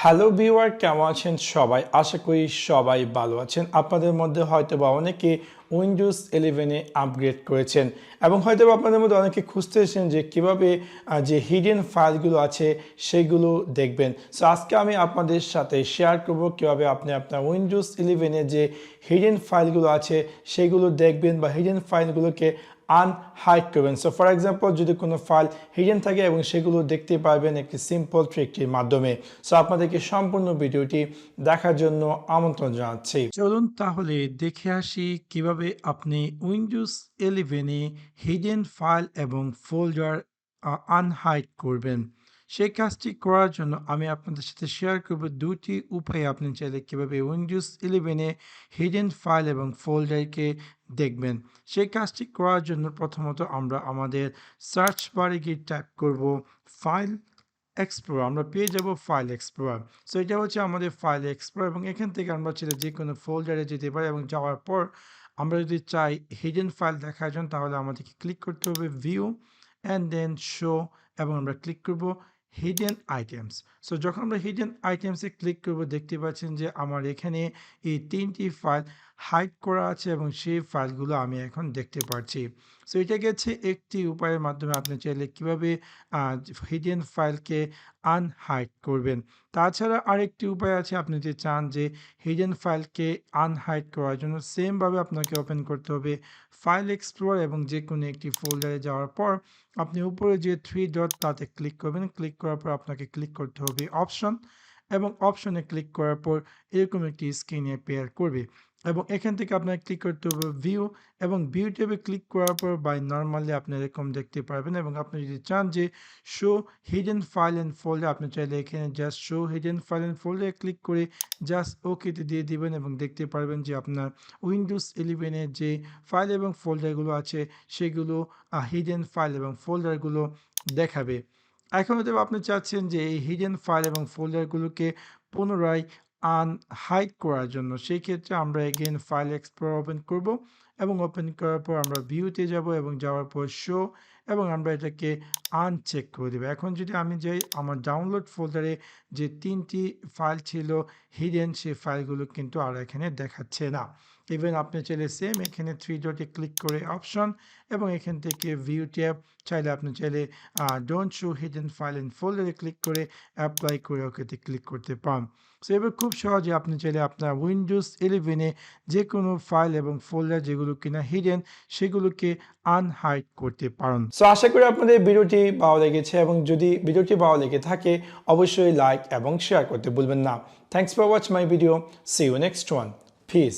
Hello viewer, কেমন আছেন সবাই? আশা করি সবাই ভালো আছেন। আপনাদের মধ্যে হয়তোবা অনেকে উইন্ডোজ 11-এ আপগ্রেড করেছেন এবং হয়তোবা আপনাদের মধ্যে অনেকে খুঁজতেছেন যে কীভাবে যে হিডেন ফাইলগুলো আছে সেগুলো দেখবেন। সো আজকে আমি আপনাদের সাথে শেয়ার করব কীভাবে আপনি আপনার উইন্ডোজ 11-এ যে হিডেন ফাইলগুলো আছে সেগুলো দেখবেন বা হিডেন ফাইলগুলোকে আনহাইড করবেন। সো ফর এক্সাম্পল, যদি কোনো ফাইল হিডেন থাকে এবং সেগুলো দেখতে পারবেন একটি সিম্পল ট্রিকটির মাধ্যমে। সো আপনাদেরকে সম্পূর্ণ ভিডিওটি দেখার জন্য আমন্ত্রণ জানাচ্ছি। চলুন তাহলে দেখে আসি কিভাবে আপনি উইন্ডোজ 11-এ হিডেন ফাইল এবং ফোল্ডার আনহাইড করবেন। সেই কাজটি করার জন্য আমি আপনাদের সাথে শেয়ার করব দুটি উপায়। আপনি চাইলে কীভাবে উইন্ডোজ 11-এ হিডেন ফাইল এবং ফোল্ডারকে দেখবেন। সেই কাজটি করার জন্য প্রথমত আমরা আমাদের সার্চ বারে গিয়ে টাইপ করব ফাইল এক্সপ্লোরার। আমরা পেয়ে যাব ফাইল এক্সপ্লোরার। সো এটা হচ্ছে আমাদের ফাইল এক্সপ্লোরার এবং এখান থেকে আমরা চাইলে যে কোনো ফোল্ডারে যেতে পারি এবং যাওয়ার পর আমরা যদি চাই হিডেন ফাইল দেখার জন্য তাহলে আমাদেরকে ক্লিক করতে হবে ভিউ অ্যান্ড দেন শো এবং আমরা ক্লিক করব হিডেন আইটেমস। সো যখন আমরা হিডেন আইটেমসে ক্লিক করব দেখতে পাচ্ছেন যে আমার এখানে এই 3টি ফাইল হাইড করা আছে এবং সেই ফাইলগুলো আমি এখন দেখতে পাচ্ছি। সো এটা গেছে একটি উপায়ের মাধ্যমে আপনি চাইলে কীভাবে হিডেন ফাইলকে আনহাইড করবেন। তাছাড়া আরেকটি উপায় আছে, আপনি যদি চান যে হিডেন ফাইলকে আনহাইড করার জন্য সেমভাবে আপনাকে ওপেন করতে হবে ফাইল এক্সপ্লোরার এবং যে কোনো একটি ফোল্ডারে যাওয়ার পর আপনি উপরে যে 3 ডট তাতে ক্লিক করবেন। ক্লিক করার পর আপনাকে ক্লিক করতে হবে অপশন এবং অপশনে ক্লিক করার পর এরকম একটি স্ক্রিনে অ্যাপিয়ার করবে এবং এখান থেকে আপনাকে ক্লিক করতে হবে ভিউ এবং ভিউ ট্যাবে ক্লিক করার পর বাই নর্মালি আপনি এরকম দেখতে পারবেন এবং আপনি যদি চান যে show hidden file and folder, আপনি চাইলে এখানে just show hidden file and ফোল্ডারে ক্লিক করে জাস্ট ওকেতে দিয়ে দিবেন এবং দেখতে পারবেন যে আপনার উইন্ডোজ 11-এর যে ফাইল এবং ফোল্ডারগুলো আছে সেগুলো হিডেন ফাইল এবং ফোল্ডারগুলো দেখাবে। এখন হয়তো আপনি চাচ্ছেন যে এই হিডেন ফাইল এবং ফোল্ডারগুলোকে পুনরায় আনহাইড করার জন্য, সেই ক্ষেত্রে আমরা এগেইন ফাইল এক্সপ্লোরার ওপেন করব এবং ওপেন করার পর আমরা ভিউতে যাব এবং যাওয়ার পর শো এবং আমরা এটাকে আনচেক করে দেবো। এখন যদি আমি যাই আমার ডাউনলোড ফোল্ডারে যে 3টি ফাইল ছিল হিডেন, সেই ফাইলগুলো কিন্তু আর এখানে দেখাচ্ছে না। ইভেন আপনি চাইলে সেম এখানে 3 ডটে ক্লিক করে অপশন এবং এখান থেকে ভিউ ট্যাব, চাইলে আপনি চাইলে don't show hidden file and ফোল্ডারে ক্লিক করে অ্যাপ্লাই করে ওকেতে ক্লিক করতে পারেন। সো এবার খুব সহজে আপনি চাইলে আপনার উইন্ডোজ 11-এ যে কোনো ফাইল এবং ফোল্ডার যেগুলো কিনা হিডেন সেগুলোকে আনহাইড করতে পারেন। সো আশা করি আপনাদের ভিডিওটি ভালো লেগেছে এবং যদি ভিডিওটি ভালো লেগে থাকে অবশ্যই লাইক এবং শেয়ার করতে ভুলবেন না। Thanks for watch my video. See you next one. Piece.